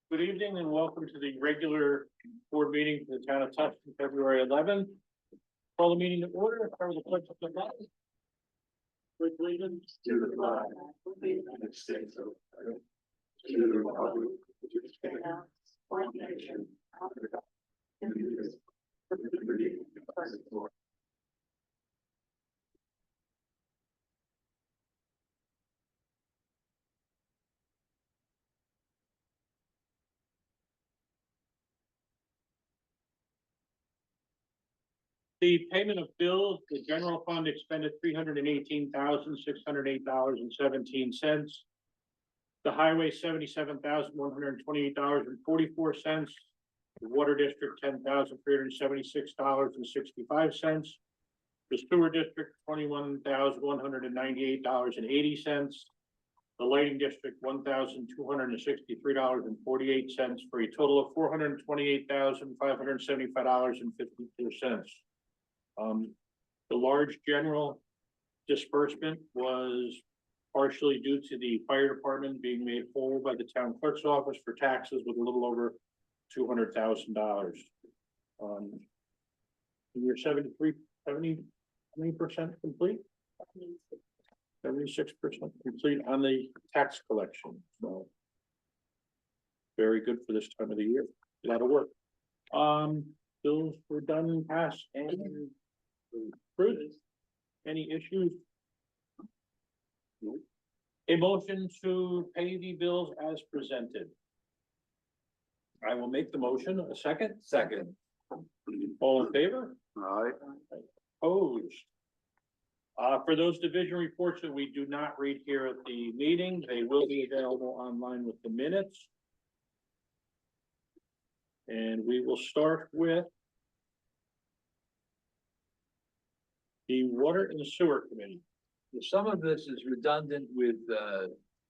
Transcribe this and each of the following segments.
Good evening and welcome to the regular board meeting for the town of Tusten, February 11th. Call the meeting to order. Start with the pledge of allegiance. Pledge allegiance To the flag of the United States of America, to the republic which stands one nation under God, indivisible, with liberty and justice for all. The payment of bills, the general fund expended $318,608.17. The highway, $77,128.44. The water district, $10,376.65. The sewer district, $21,198.80. The lighting district, $1,263.48, for a total of $428,575.52. The large general disbursement was partially due to the fire department being made whole by the town clerk's office for taxes with a little over $200,000. You're 70% complete? 76% complete on the tax collection, so very good for this time of the year. A lot of work. Bills were done, passed, and approved. Any issues? A motion to pay the bills as presented. I will make the motion. A second? Second. All in favor? Aye. Opposed? For those division reports that we do not read here at the meeting, they will be available online with the minutes. And we will start with the Water and Sewer Committee. Some of this is redundant with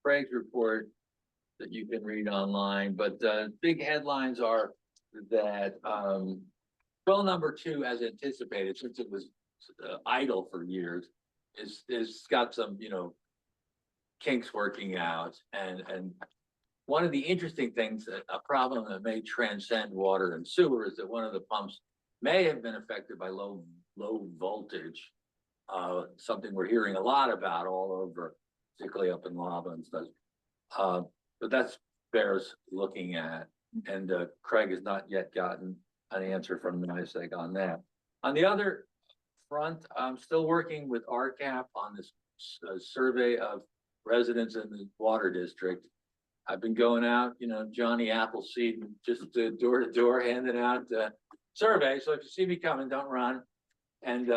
Craig's report that you can read online, but big headlines are that well, number 2, as anticipated, since it was idle for years, is got some, kinks working out. And one of the interesting things, a problem that may transcend water and sewer, is that one of the pumps may have been affected by low voltage. Something we're hearing a lot about all over, particularly up in Lava and stuff. But that's bears looking at, and Craig has not yet gotten an answer from NISEG on that. On the other front, I'm still working with RCAP on this survey of residents in the water district. I've been going out, Johnny Appleseed, just door to door, handing out survey. So if you see me coming, don't run. And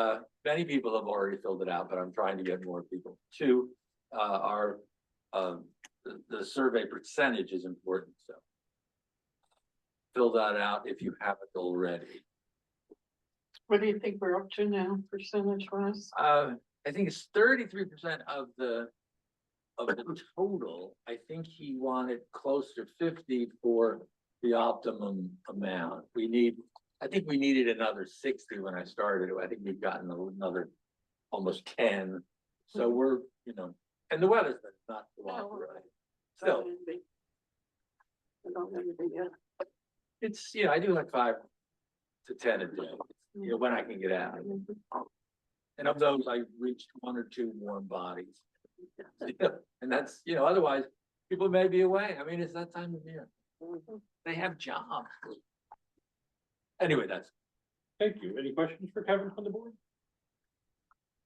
many people have already filled it out, but I'm trying to get more people to the survey percentage is important. So fill that out if you haven't already. What do you think we're up to now, percentage wise? I think it's 33% of the total. I think he wanted close to 50 for the optimum amount. I think we needed another 60 when I started. I think we've gotten another almost 10. So we're, and the weather's been not cooperating. Still, I don't have anything yet. it's, I do like 5 to 10 a day, when I can get out. And of those, I reached 1 or 2 warm bodies. And that's, otherwise people may be away. I mean, it's that time of year. They have jobs. Anyway, that's. Thank you. Any questions for Kevin from the board?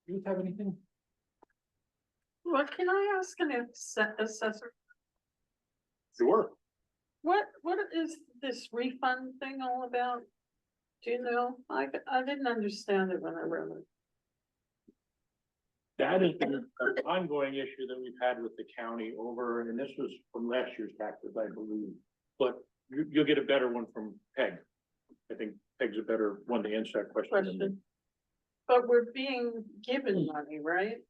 Do you have anything? What can I ask an assessor? Sure. What is this refund thing all about? Do you know? I didn't understand it when I read it. That has been an ongoing issue that we've had with the county over, and this was from last year's taxes, I believe. But you'll get a better one from Peg. I think Peg's a better one to answer that question. But we're being given money, right?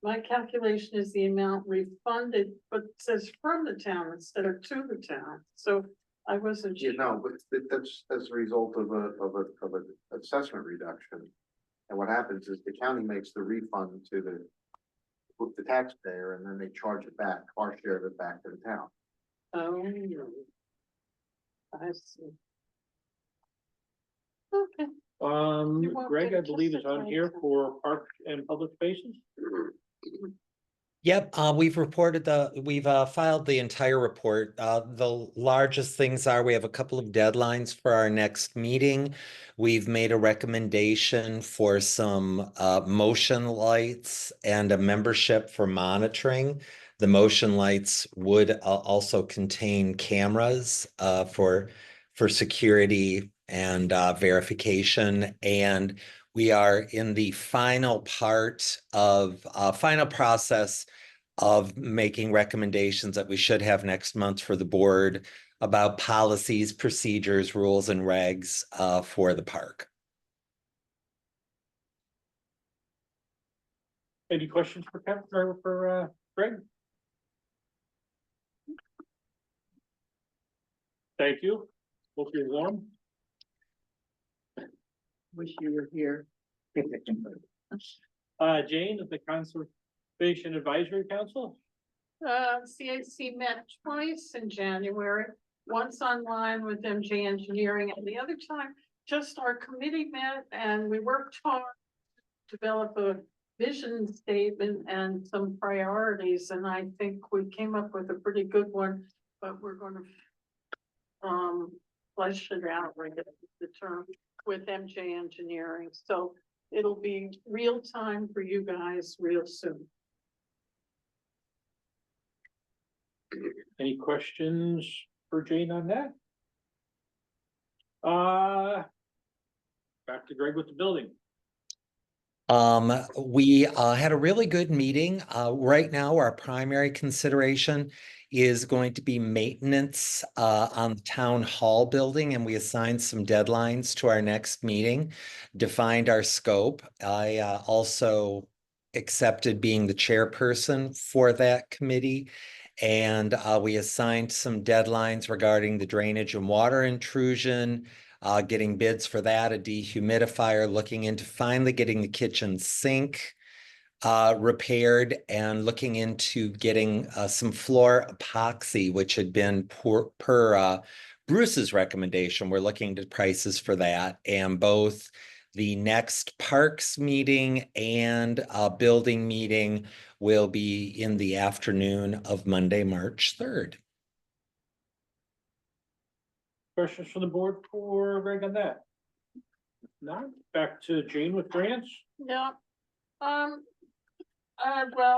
My calculation is the amount refunded, but it says from the town instead of to the town. So I wasn't sure. But that's as a result of an assessment reduction. And what happens is the county makes the refund to the taxpayer, and then they charge it back, our share of it back to the town. Oh. I see. Okay, You won't Greg, get I believe is on here testified. for parks and public spaces. Yep, we've filed the entire report. The largest things are, we have a couple of deadlines for our next meeting. We've made a recommendation for some motion lights and a membership for monitoring. The motion lights would also contain cameras for security and verification. And we are in the final process of making recommendations that we should have next month for the board about policies, procedures, rules, and regs for the park. Any questions for Kevin or for Greg? Thank you. Hope you're warm. Wish you were here. Jane of the Conservation Advisory Council. CAC met twice in January, once online with MJ Engineering, and the other time, just our committee met and we worked hard to develop a vision statement and some priorities, and I think we came up with a pretty good one, but we're gonna flesh it out, I guess is the term, with MJ Engineering, so it'll be real time for you guys real soon. Any questions for Jane on that? Back to Greg with the building. We had a really good meeting. Right now, our primary consideration is going to be maintenance on the town hall building, and we assigned some deadlines to our next meeting, defined our scope. I also accepted being the chairperson for that committee. And we assigned some deadlines regarding the drainage and water intrusion, getting bids for that, a dehumidifier, looking into finally getting the kitchen sink repaired, and looking into getting some floor epoxy, which had been per Bruce's recommendation. We're looking to prices for that, and both the next parks meeting and building meeting will be in the afternoon of Monday, March 3rd. Questions from the board for Greg on that? No, back to Jane with grants. Yeah. Well,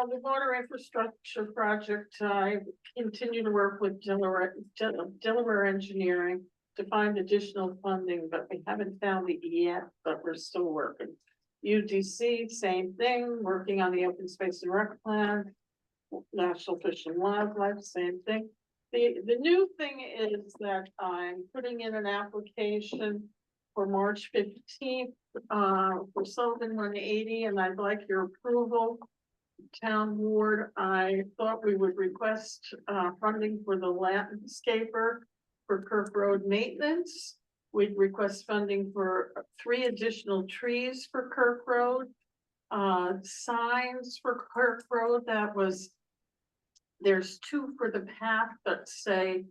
the water infrastructure project, I continue to work with Delaware Engineering to find additional funding, but we haven't found it yet, but we're still working. UDC, same thing, working on the open space and rec plan. National Fish and Wildlife, same thing. The new thing is that I'm putting in an application for March 15th for Sullivan 180, and I'd like your approval. Town Ward, I thought we would request funding for the landscaper for Kirk Road maintenance. We'd request funding for 3 additional trees for Kirk Road. Signs for Kirk Road, there's 2 for the path that say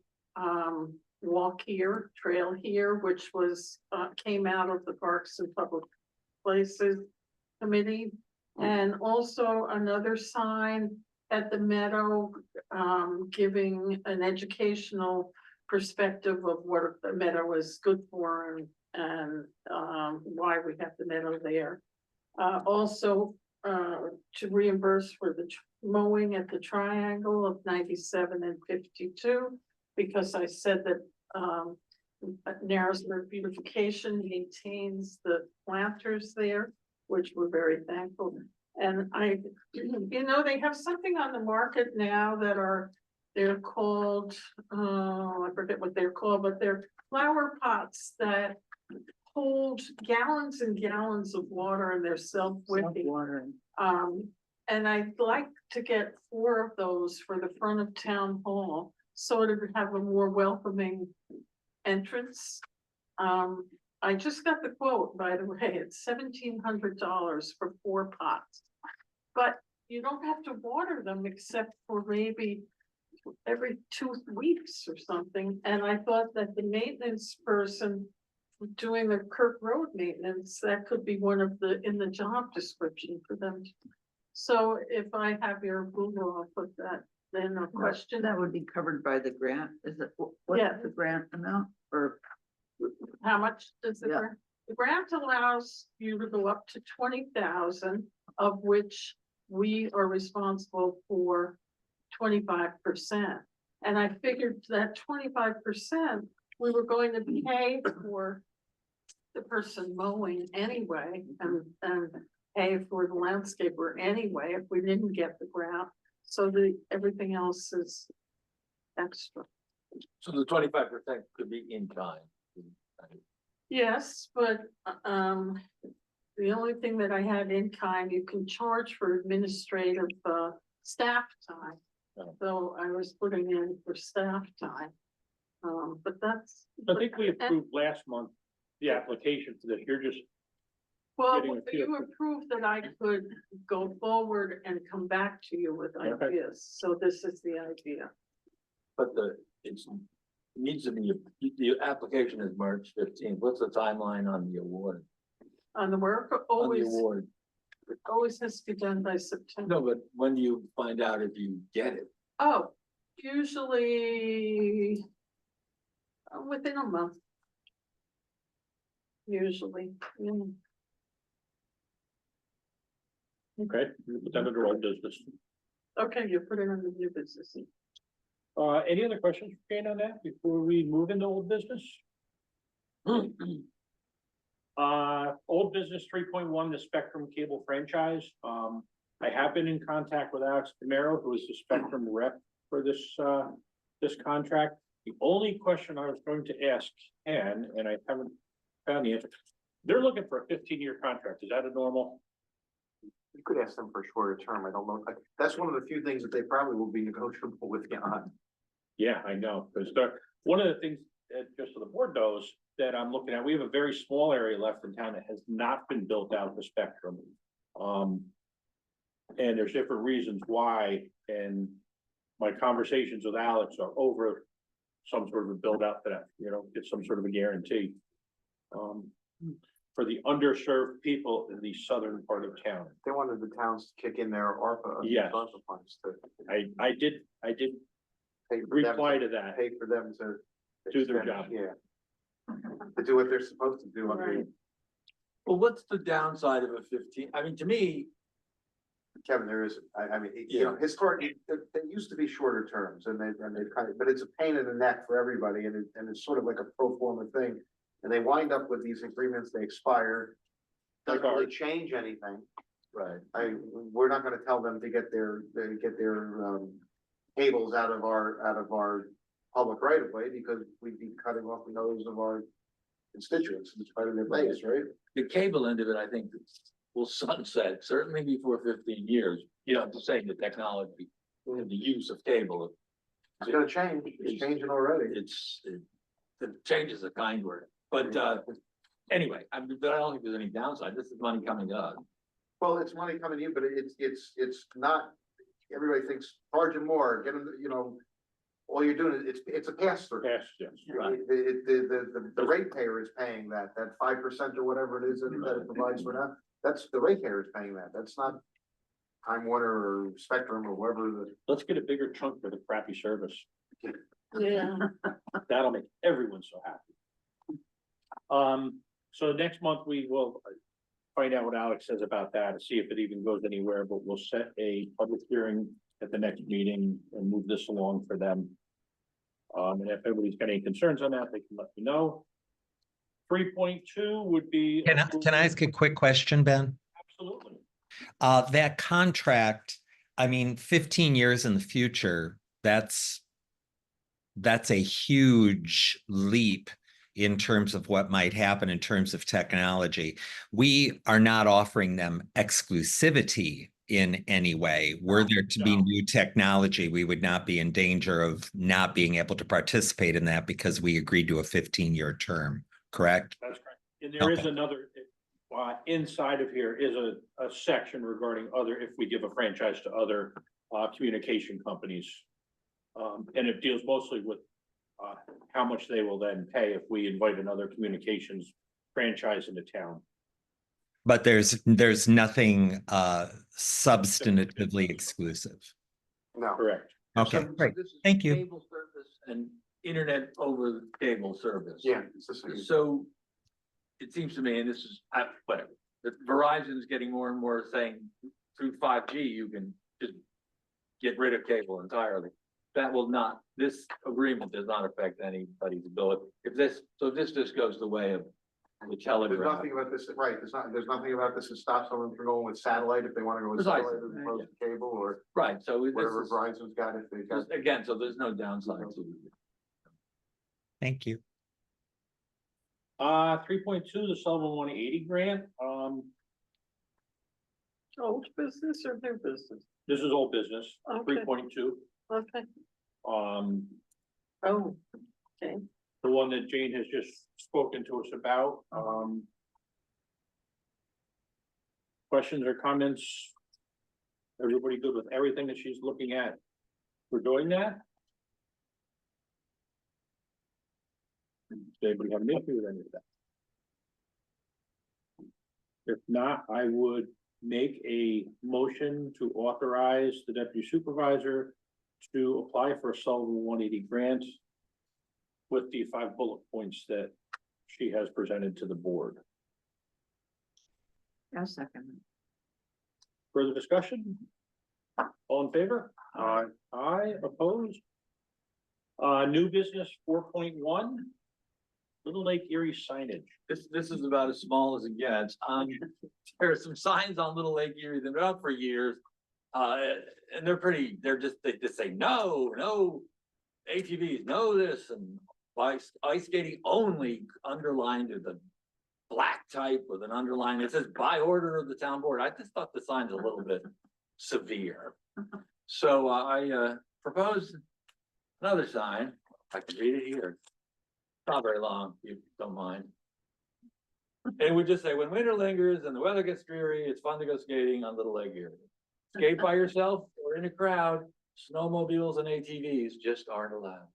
walk here, trail here, which was came out of the Parks and Public Places Committee. And also another sign at the meadow, giving an educational perspective of what the meadow is good for and why we have the meadow there. Also, to reimburse for the mowing at the triangle of 97 and 52, because I said that Narrowsburg Beautification maintains the planters there, which we're very thankful. And they have something on the market now that they're called, I forget what they're called, but they're flower pots that hold gallons and gallons of water, and they're self-wicking. And I'd like to get 4 of those for the front of town hall, so it would have a more welcoming entrance. I just got the quote, by the way, it's $1,700 for 4 pots. But you don't have to water them except for maybe every 2 weeks or something, and I thought that the maintenance person doing the Kirk Road maintenance, that could be one of the, in the job description for them. So if I have your approval, I'll put that, then a question. That would be covered by the grant, is it, Yeah. what's the grant amount, or? How much does the Yeah. grant? The grant allows you to go up to 20,000, of which we are responsible for 25%. And I figured that 25%, we were going to pay for the person mowing anyway, and pay for the landscaper anyway, if we didn't get the grant. So everything else is extra. So the 25% could be in kind. Yes, but, the only thing that I had in kind, you can charge for administrative, staff time. Oh. So I was putting in for staff time. But that's. I think we approved last month the application for this. You're just, Well, getting a feel you for- approved that I could go forward and come back to you with Okay. ideas, so this is the idea. But it needs to be, the application is March 15th. What's the timeline on the award? On the work, On the always has to be done by September. No, but when do you find out if you get it? Oh, usually within a month. Usually, yeah. okay, we put that under old business. Okay, you put it under new business. Any other questions, Jane, on that before we move into old business? Old business 3.1, the Spectrum Cable franchise. I have been in contact with Alex Camaro, who is the Spectrum rep for this contract. The only question I was going to ask Ken, and I haven't found the answer, they're looking for a 15-year contract. Is that a normal? You could ask them for a shorter term. I don't know. That's one of the few things that they probably will be negotiable with you on. Yeah, I know, because one of the things, just so the board knows, that I'm looking at, we have a very small area left in town that has not been built out for Spectrum. And there's different reasons why, and my conversations with Alex are over some sort of a build out for that, get some sort of a guarantee. For the underserved people in the southern part of town. They wanted the towns to kick in their ARPA. Yes. ARPA funds to I did pay for them, reply to that. pay for them to. Do their extend- job. Yeah. To do what they're supposed to do. Right. Well, what's the downside of a 15? I mean, to me, Kevin, there is, I mean, historically, they used to be shorter terms and they've kind of, but it's a pain in the neck for everybody and it's sort of like a pro forma thing. And they wind up with these agreements, they expire, doesn't really change anything. right, We're not gonna tell them to get their cables out of our public right of way because we'd be cutting off the nose of our constituents in spite of their base, right? the cable end of it, I think will sunset certainly before 15 years. I'm just saying the technology, the use of cable. It's gonna change, it's changing already. The change is a kind word, but anyway, but I don't think there's any downside. This is money coming to us. Well, it's money coming in, but it's not, everybody thinks charge them more, get them, all you're doing is, it's a pass through. Yes, yes. Right. The ratepayer is paying that 5% or whatever it is that it provides for that. That's the ratepayer is paying that. That's not Time Warner or Spectrum or whoever Let's get a bigger chunk for the crappy service. Yeah. That'll make everyone so happy. So next month we will find out what Alex says about that and see if it even goes anywhere, but we'll set a public hearing at the next meeting and move this along for them. And if anybody's got any concerns on that, they can let me know. 3.2 would be. Can I ask a quick question, Ben? Absolutely. That contract, I mean, 15 years in the future, that's a huge leap in terms of what might happen in terms of technology. We are not offering them exclusivity in any way. Were there to be new technology, we would not be in danger of not being able to participate in that because we agreed to a 15-year term, correct? That's correct. And there is Okay. another, inside of here is a section regarding if we give a franchise to other communication companies. And it deals mostly with, how much they will then pay if we invite another communications franchise into town. But there's nothing substantively exclusive. No. Correct. Okay, So great. this is Thank you. Cable service and internet over cable service. Yeah, it's the same. So it seems to me, and this is, whatever, that Verizon's getting more and more saying through 5G, you can just get rid of cable entirely. That will not, this agreement does not affect anybody's ability. If this just goes the way of the There's telegraph. nothing about this, right, there's nothing about this that stops someone from going with satellite if they wanna go with Precisely. satellite as opposed to cable or Right, so this whatever is, Verizon's got if they got. again, so there's no downside to it. Thank you. 3.2, the Sullivan 180 grant, Old business or new business? this is old business, Okay. 3.2. Okay. Um, Oh, okay. the one that Jane has just spoken to us about, questions or comments? Everybody good with everything that she's looking at? For doing that? Does anybody have an issue with any of that? If not, I would make a motion to authorize the deputy supervisor to apply for a Sullivan 180 grant with the 5 bullet points that she has presented to the board. I'll second. Further discussion? All in favor? Aye, opposed? New business 4.1. Little Lake Erie signage. This is about as small as it gets. There are some signs on Little Lake Erie that have been up for years. And they just say, no ATVs, no this, and ice skating only underlined with a black type with an underline. It says by order of the town board. I just thought the sign's a little bit severe. So I proposed another sign. I can read it here. Not very long, if you don't mind. And we just say, when winter lingers and the weather gets dreary, it's fun to go skating on Little Lake Erie. Skate by yourself or in a crowd, snowmobiles and ATVs just aren't allowed.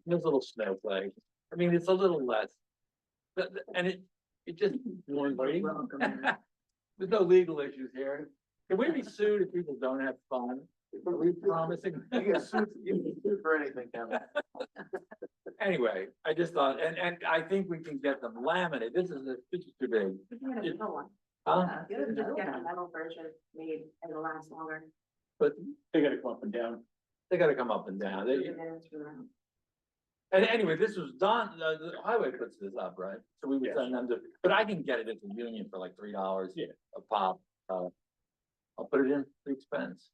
There's little snowflake. I mean, it's a little less. And it just, More inviting? there's no legal issues here. Can we be sued if people don't have fun? Are we promising? You get sued for anything, Kevin. Anyway, I just thought, and I think we can get them laminated. This is too big. Huh? You can just get a metal version made and it'll last longer. But They gotta come up and down. they gotta come up and down. Two minutes from now. And anyway, this was done, the highway puts this up, right? So we would Yes. send them to, but I can get it at the Union for like $3 Yeah. a pop. I'll put it in the expense.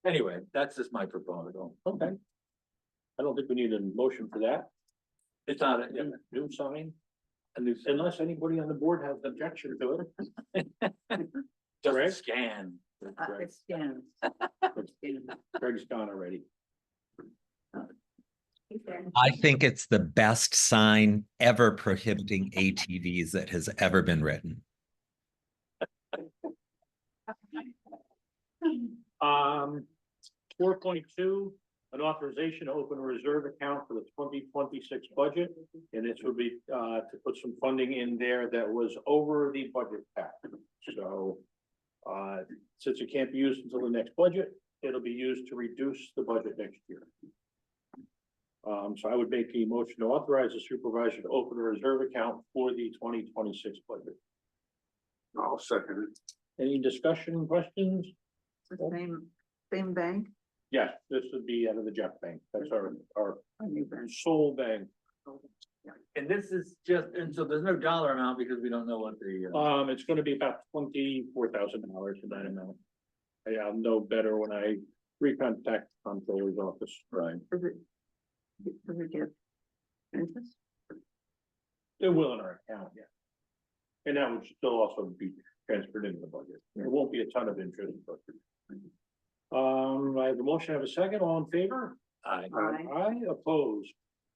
Anyway, that's just my proposal. Okay. I don't think we need a motion for that. It's not, a New sign, a new, unless anybody on the board has an objection to it. just a Correct. scan. Greg- It's scans. Greg's gone already. He's there. I think it's the best sign ever prohibiting ATVs that has ever been written. 4.2, an authorization to open a reserve account for the 2026 budget. And this would be, to put some funding in there that was over the budget cap. So, since it can't be used until the next budget, it'll be used to reduce the budget next year. So I would make a motion to authorize the supervisor to open a reserve account for the 2026 budget. I'll second it. Any discussion, questions? Same bank? Yes, this would be out of the Jeff Bank. That's our New bank. sole bank. And this is just, and so there's no dollar amount because we don't know what the, It's gonna be about $24,000 for that amount. I'll know better when I recontact the comptroller's office. Right. Does it get interest? It will in our account, yeah. And that would still also be transferred into the budget. There won't be a ton of interest, but. I have a motion, I have a second, all in favor? Aye. Aye, opposed.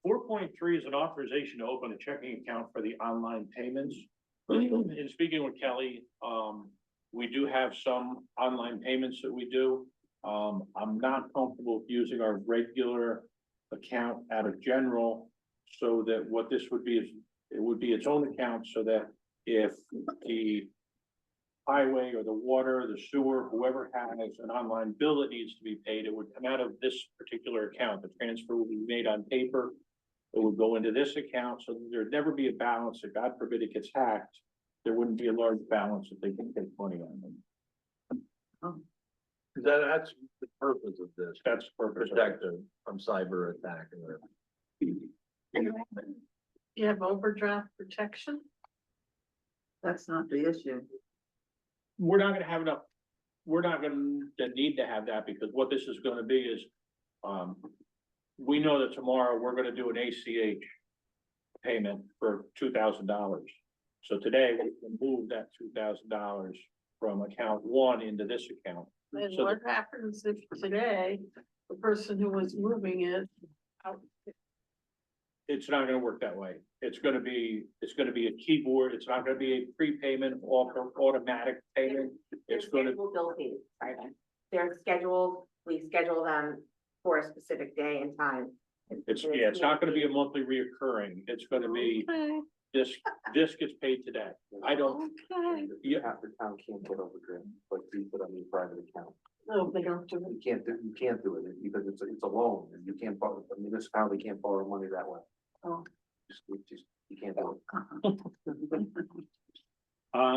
4.3 is an authorization to open a checking account for the online payments. In speaking with Kelly, we do have some online payments that we do. I'm not comfortable with using our regular account out of general. So that what this would be is, it would be its own account so that if the highway or the water, the sewer, whoever has an online bill that needs to be paid, it would come out of this particular account. The transfer would be made on paper. It would go into this account, so there'd never be a balance. If God forbid it gets hacked, there wouldn't be a large balance if they can take money on them. That's the purpose of this, That's the purpose. protect them from cyber attack and whatever. You have overdraft protection? That's not the issue. We're not gonna have enough, we're not gonna need to have that, because what this is gonna be is, we know that tomorrow we're gonna do an ACH payment for $2,000. So today we can move that $2,000 from account one into this account. And So what happens if today, the person who was moving it, it's not gonna work that way. It's gonna be a keyboard. It's not gonna be a prepayment, automatic payment. It's They're gonna, scheduled bill fees, sorry, Ben. They're scheduled, we schedule them for a specific day and time. it's not gonna be a monthly reoccurring. It's gonna be, okay, this gets paid today. I don't, okay. yeah, Half the town can't get overdraft, but you put on your private account. No, they don't do it. You can't do it because it's a loan and you can't borrow, the municipality can't borrow money that way. Oh. You can't do it.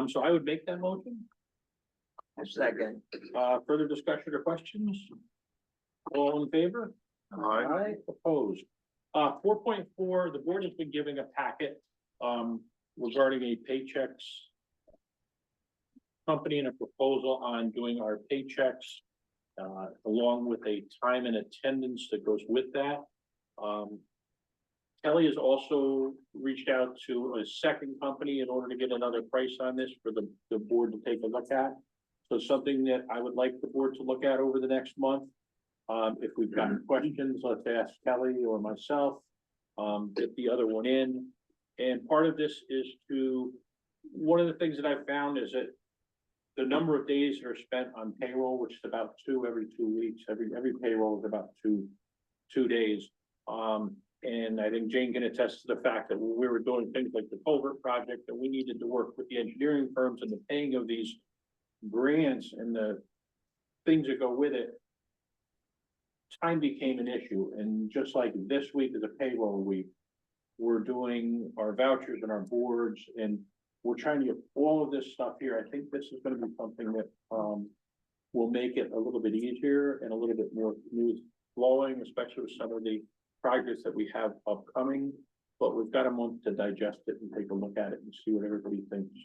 so I would make that motion. Second. Further discussion or questions? All in favor? Aye. Opposed. 4.4, the board has been giving a packet, regarding a paychecks company and a proposal on doing our paychecks, along with a time and attendance that goes with that. Kelly has also reached out to a second company in order to get another price on this for the board to take a look at. So something that I would like the board to look at over the next month. If we've got questions, let's ask Kelly or myself, get the other one in. And part of this is one of the things that I've found is that the number of days that are spent on payroll, which is about 2 every 2 weeks, every payroll is about two days. And I think Jane can attest to the fact that when we were doing things like the culvert project, that we needed to work with the engineering firms and the paying of these grants and the things that go with it. Time became an issue, and just like this week is a payroll week, we're doing our vouchers and our boards, and we're trying to get all of this stuff here. I think this is gonna be something that, will make it a little bit easier and a little bit more smooth flowing, especially with some of the projects that we have upcoming. But we've got a month to digest it and take a look at it and see what everybody thinks.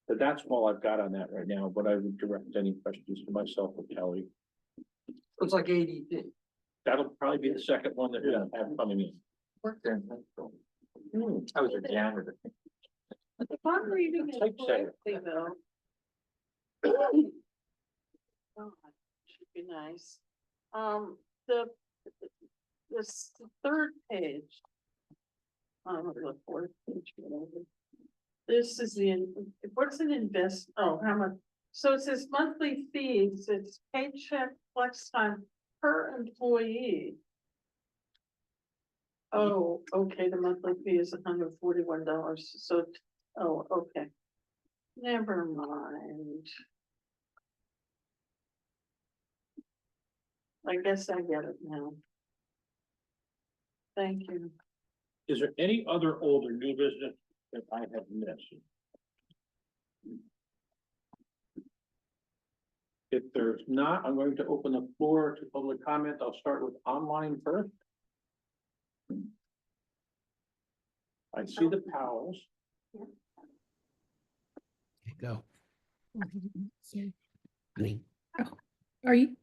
But that's all I've got on that right now, but I would direct any questions to myself or Kelly. Looks like ADP. That'll probably be the second one that we'll have coming in. Worked there in high school. I was a janitor. If I'm reading it Typesetter. correctly though. God, should be nice. This third page. The fourth page. Whatever. This is what's an invest, oh, how much? So it says monthly fees, it's paycheck flex time per employee. Oh, okay, the monthly fee is $141, so, oh, okay. Never mind. I guess I get it now. Thank you. Is there any other old or new business that I have missed? If there's not, I'm going to open the floor to public comment. I'll start with online first. I see the Powells. Go. Are you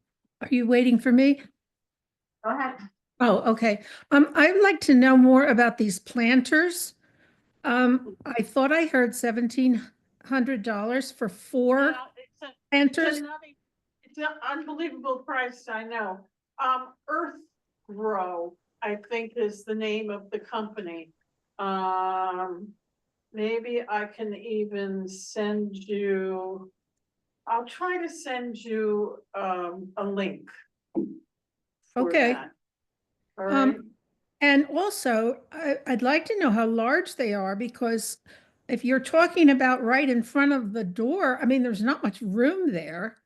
waiting for me? Go ahead. Oh, okay. I'd like to know more about these planters. I thought I heard $1,700 for 4 Yeah, planters. It's an unbelievable price, I know. Earth Grow, I think is the name of the company. Maybe I can even send you I'll try to send you, a link. for Okay. that. All right, And also, I'd like to know how large they are, because if you're talking about right in front of the door, I mean, there's not much room there.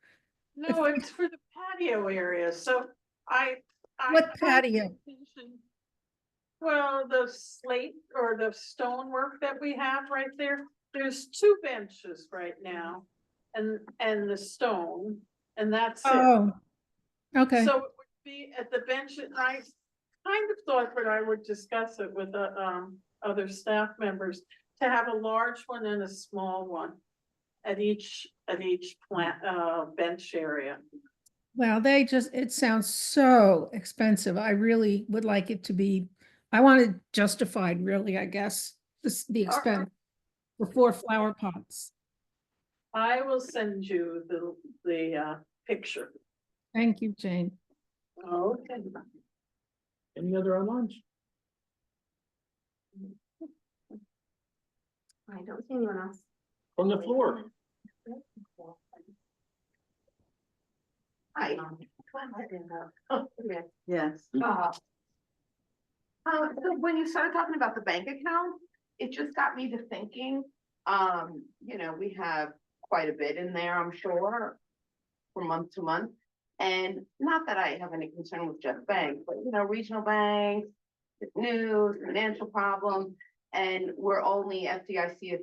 no, it's for the patio area, so I. What patio? Well, the slate or the stonework that we have right there, there's two benches right now. And the stone, and that's it. Oh, okay. So it would be at the bench, and I kind of thought that I would discuss it with the other staff members to have a large one and a small one at each plant bench area. Well, it sounds so expensive. I really would like it to be, I want it justified, really, I guess, the expense for 4 flower pots. I will send you the picture. Thank you, Jane. Okay. Any other online? I don't see anyone else. From the floor? Hi. Yes. So when you started talking about the bank account, it just got me to thinking, we have quite a bit in there, I'm sure, from month to month. And not that I have any concern with just banks, but regional banks, news, financial problems, and we're only FDIC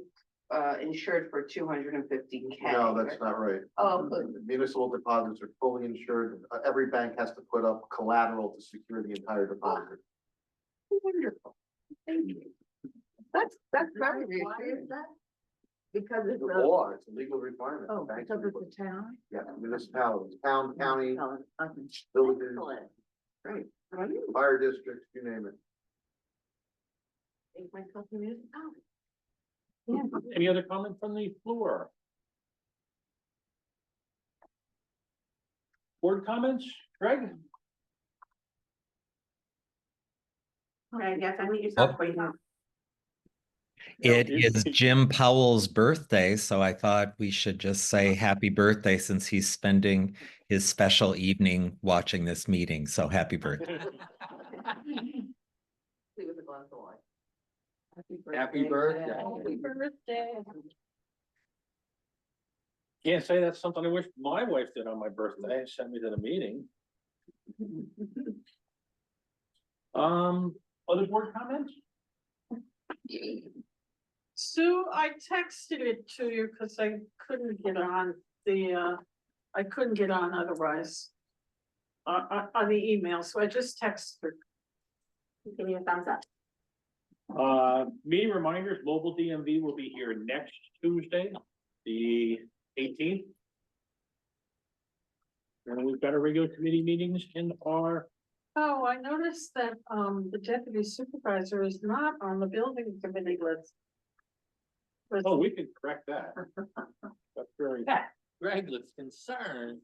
insured for 250K. No, that's not right. Oh, good. Municipal deposits are fully insured. Every bank has to put up collateral to secure the entire deposit. Wonderful. Thank you. That's very reassuring. Because It's it's a a, law, it's a legal requirement. oh, Banks because are- it's a town? Yeah, municipalities, town, county, Okay. villages, Excellent. Great. fire districts, you name it. Make myself a municipality. Any other comment from the floor? Board comments, Greg? Okay, I guess I need yourself. It No, is Jim Powell's birthday, so I thought we should just say happy birthday since he's spending his special evening watching this meeting. So happy birthday. See with a glass of wine. Happy birthday. Happy birthday. Can't say that's something I wish my wife did on my birthday, sent me to the meeting. Other board comments? Sue, I texted it to you because I couldn't get on I couldn't get on otherwise. On the email, so I just texted her. Give me a thumbs up. Meeting reminders, mobile DMV will be here next Tuesday, the 18th. And we've got our regular committee meetings in our, Oh, I noticed that the deputy supervisor is not on the building committee list. oh, we can correct that. That's very. Greg looks concerned.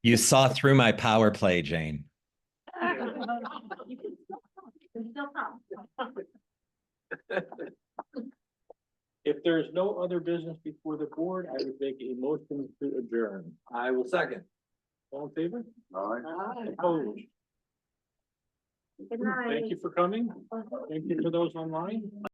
You saw through my power play, Jane. You can still come. If there's no other business before the board, I would make a motion to adjourn. I will second. All in favor? All right. Opposed? Good night. Thank you for coming. Thank you for those online.